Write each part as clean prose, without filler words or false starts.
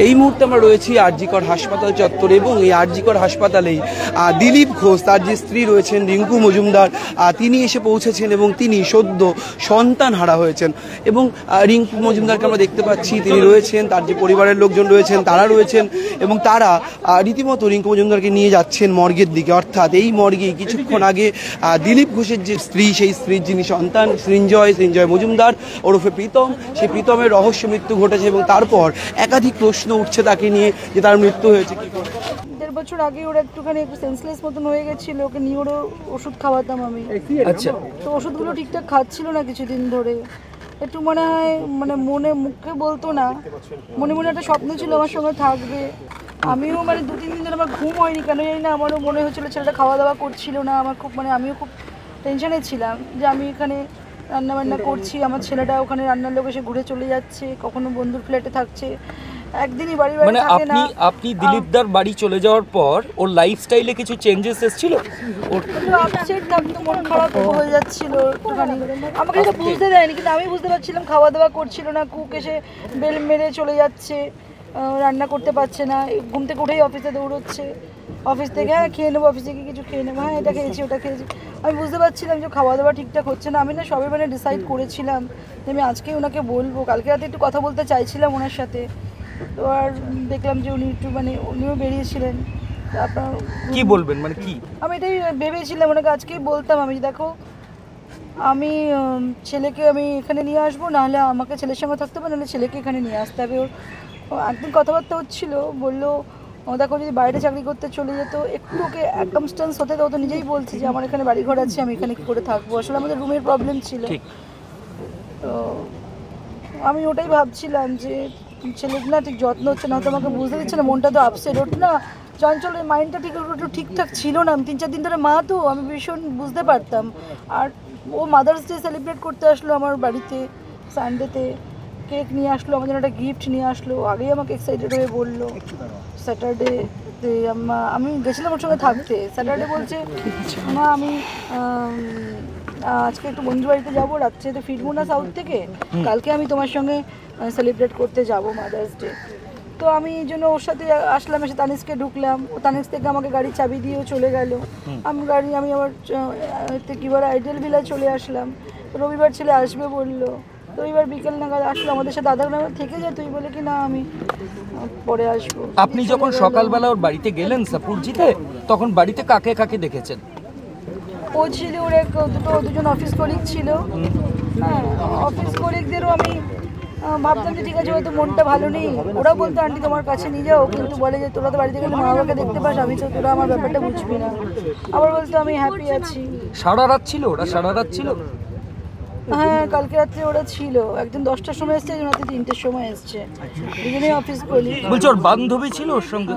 এই মুহূর্তে আমরা রয়েছি আরজিকর হাসপাতাল চত্বরে এবং এই আরজিকর হাসপাতালেই দিলীপ ঘোষ তার যে স্ত্রী রয়েছেন রিঙ্কু মজুমদার তিনি এসে পৌঁছেছেন এবং তিনি সদ্য সন্তান হারা হয়েছেন এবং রিঙ্কু মজুমদারকে আমরা দেখতে পাচ্ছি তিনি রয়েছেন, তার যে পরিবারের লোকজন রয়েছেন তারা রয়েছেন এবং তারা রীতিমতো রিঙ্কু মজুমদারকে নিয়ে যাচ্ছেন মর্গের দিকে। অর্থাৎ এই মর্গে কিছুক্ষণ আগে দিলীপ ঘোষের যে স্ত্রী, সেই স্ত্রীর যিনি সন্তান সৃঞ্জয় মজুমদার ওরফে প্রীতম, সেই প্রীতমের রহস্য মৃত্যু ঘটেছে এবং তারপর একাধিক প্রশ্ন উঠছে তাকে নিয়ে যে তার মৃত্যু হয়েছে। 1.5 বছর আগে ওরা একটুখানি একটু সেন্সলেস মতন হয়ে গেছিল, ওকে নিউরো ওষুধ খাওয়াতাম আমি। আচ্ছা, তো ওষুধগুলো ঠিকঠাক খাচ্ছিল না কিছুদিন ধরে, একটু মনে হয় মনে মুখে বলতো না, মনে মনে একটা স্বপ্ন ছিল আমার সঙ্গে থাকবে। আমিও 2-3 দিন ধরে আমার ঘুম হয়নি, কেন জানি না, আমারও মনে হচ্ছিলো ছেলেটা খাওয়া দাওয়া করছিল না। আমার খুব আমিও খুব টেনশনে ছিলাম যে আমি এখানে রান্নাবান্না করছি, আমার ছেলেটা ওখানে রান্নার লোক এসে ঘুরে চলে যাচ্ছে, কখনো বন্ধুর ফ্ল্যাটে থাকছে, একদিনই বাড়ি থাকে না। আপনি দিলীপদার বাড়ি চলে যাওয়ার পর ওর লাইফস্টাইলে কিছু চেঞ্জেস এসেছিল? ওর আপসেট থাকতো, মন খারাপ হয়ে যাচ্ছিল একটুখানি, আমাকে এটা বুঝতে দেয়নি, কিন্তু আমি বুঝতে পারছিলাম খাওয়া দাওয়া করছিল না, কুক এসে বেল মেরে চলে যাচ্ছে, রান্না করতে পারছে না, ঘুম থেকে উঠেই অফিসে দৌড়চ্ছে, অফিস থেকে হ্যাঁ খেয়ে নেবো, অফিসে গিয়ে কিছু খেয়ে নেবো, হ্যাঁ এটা খেয়েছি ওটা খেয়েছি। আমি বুঝতে পারছিলাম যে খাওয়া দাওয়া ঠিকঠাক হচ্ছে না। আমি না সবে ডিসাইড করেছিলাম যে আমি আজকে ওনাকে বলবো, কালকে রাতে একটু কথা বলতে চাইছিলাম ওনার সাথে, তো আর দেখলাম যে উনি একটু উনিও বেরিয়েছিলেন। আপনার কি বলবেন কি আমি এটাই ভেবেছিলাম ওনাকে আজকেই বলতাম আমি, দেখো আমি ছেলেকে আমি এখানে নিয়ে আসবো, নাহলে আমাকে ছেলের সঙ্গে থাকতে হবে, নাহলে ছেলেকে এখানে নিয়ে আসতে হবে। ওর একদিন কথাবার্তা হচ্ছিল, বললো দেখো যদি বাইরে চাকরি করতে চলে যেত, একটু ওকে অ্যাকামস্টেন্স হতে তো, তো নিজেই বলছি যে আমার এখানে বাড়িঘর আছে, আমি এখানে কী করে থাকবো, আসলে আমাদের রুমের প্রবলেম ছিল। তো আমি ওটাই ভাবছিলাম যে ছেলের না ঠিক যত্ন হচ্ছে না, তো আমাকে বুঝতে দিচ্ছে না, মনটা তো আপসেট, ওর না চঞ্চলের মাইন্ডটা একটু ঠিকঠাক ছিল না। 3-4 দিন ধরে মা তো আমি ভীষণ বুঝতে পারতাম। আর ও মাদার্স ডে সেলিব্রেট করতে আসলো আমার বাড়িতে সানডেতে, কেক নিয়ে আসলো, আমার জন্য একটা গিফট নিয়ে আসলো, আগেই আমাকে এক্সাইটেড হয়ে বললো। স্যাটারডেতে আমি গেছিলাম ওর সঙ্গে থাকতে, স্যাটারডে বলছে মা আমি আজকে একটু বন্ধু বাড়িতে যাবো, রাত্রে তো ফিরবো না সাউথ থেকে, কালকে আমি তোমার সঙ্গে সেলিব্রেট করতে যাবো মাদার্স ডে। তো আমি এই জন্য ওর সাথে আসলাম, এসে তানিশকে ঢুকলাম, ও তানিশ থেকে আমাকে গাড়ির চাবি দিয়েও চলে গেল। আমি আবার কিবারে আইডিয়াল ভিলা চলে আসলাম, রবিবার ছেলে আসবে বললো, তো এবার বিকেল নাগাদ আসলো, আমাদের সাথে আধা ঘন্টা থেকে যায়, তুই বলে কি না আমি পরে আসবো। আপনি যখন সকালবেলা ওর বাড়িতে গেলেন সাপুরজিতে, তখন বাড়িতে কাকে কাকে দেখেছেন? ও ছিল, ওর দুজন অফিস কলিগ ছিল, হ্যাঁ অফিস কলিগদেরও আমি ভাবতাম যে ঠিক আছে হয়তো মনটা ভালো নেই, ওরা বলতো আন্টি তোমার কাছে নিয়ে যাও, কিন্তু বলে যে তোরা তো বাড়িতে গেলে মা বাবাকে দেখতে পাস, আমি তো তোরা আমার ব্যাপারটা বুঝবি না, আবার বলতো আমি হ্যাপি আছি। সারা রাত ছিল ওরা? সারা রাত ছিল? হ্যাঁ কালকে রাত্রে ওরা ছিল, একজন 10টার সময় এসছে, একজন রাতে 3টের সময় এসছে, দুজনেই অফিস কলিগ। বলছি ওর বান্ধবী ছিল ওর সঙ্গে,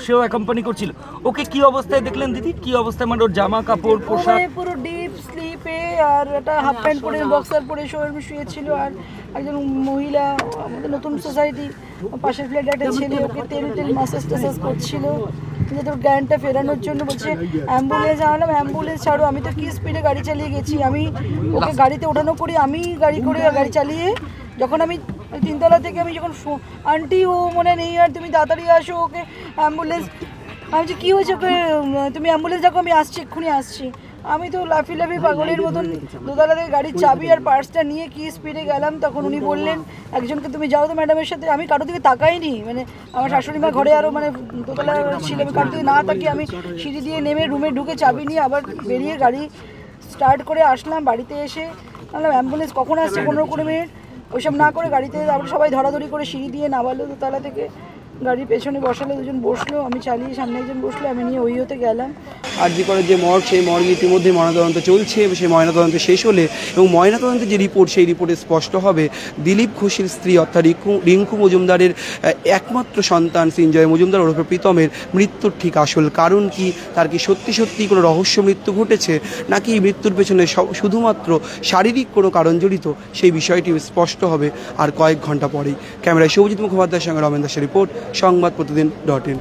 সেও অ্যাকম্পানি করছিল। ওকে কি অবস্থায় দেখলেন দিদি? কি অবস্থায়, ওর জামা কাপড় পোশাক? পুরো ডিপ স্লিপে, আর একটা হাফ প্যান্ট পরে বক্সার পরে শুয়েছিল। আর একজন মহিলা, আমাদের নতুন সোসাইটি পাশের ফ্ল্যাটে একটা ছেলে, ওকে তেল মাসাজ টাসাজ করছিল যে তোর জ্ঞানটা ফেরানোর জন্য। বলছে অ্যাম্বুলেন্স আনলাম, অ্যাম্বুলেন্স ছাড়ো, আমি তো কি স্পিডে গাড়ি চালিয়ে গেছি, আমি ওকে গাড়িতে ওঠানো করি, আমি গাড়ি চালিয়ে যখন আমি 3 তলা থেকে আমি যখন আন্টি ও মনে নেই আর তুমি তাড়াতাড়ি আসো, ওকে অ্যাম্বুলেন্স, আমি যে কী হয়েছে ওকে, তুমি অ্যাম্বুলেন্স দেখো, আমি আসছি এক্ষুনি আসছি। আমি তো লাফি পাগলের মতন 2 তলা থেকে গাড়ির চাবি আর পার্সটা নিয়ে কি স্পিডে গেলাম। তখন উনি বললেন একজনকে তুমি যাও তো ম্যাডামের সাথে। আমি কারোর দিকে তাকাইনি, আমার শাশুড়ি মা ঘরে আরও 2 তলা ছিল, আমি কারোর দিকে না তাকিয়ে আমি সিঁড়ি দিয়ে নেমে রুমে ঢুকে চাবি নিয়ে আবার বেরিয়ে গাড়ি স্টার্ট করে আসলাম। বাড়িতে এসে বললাম অ্যাম্বুলেন্স কখন আসছে, 15-20 মিনিট, ওইসব না করে গাড়িতে আবার সবাই ধরাধরি করে সিঁড়ি দিয়ে নামালো 2 তলা থেকে, গাড়ির পেছনে বসালো, দুজন বসলো, আমি চালিয়ে সামনে একজন বসলো, আমি নিয়ে ওই হতে গেলাম। আরজিকরের যে মর্গ, সেই মর্গ ইতিমধ্যে ময়নাতদন্ত চলছে, সেই ময়নাতদন্ত শেষ হলে এবং ময়নাতদন্তের যে রিপোর্ট, সেই রিপোর্টে স্পষ্ট হবে দিলীপ ঘোষের স্ত্রী অর্থাৎ রিঙ্কু মজুমদারের একমাত্র সন্তান সৃঞ্জয় মজুমদার ওরফে প্রীতমের মৃত্যুর ঠিক আসল কারণ কি, তার কি সত্যি কোনো রহস্য মৃত্যু ঘটেছে, নাকি এই মৃত্যুর পেছনে শুধুমাত্র শারীরিক কোনো কারণ জড়িত, সেই বিষয়টি স্পষ্ট হবে আর কয়েক ঘন্টা পরেই। ক্যামেরায় সৌজিত মুখোপাধ্যায়ের সঙ্গে রমেন দাসের রিপোর্ট, সংবাদ প্রতিদিন.in।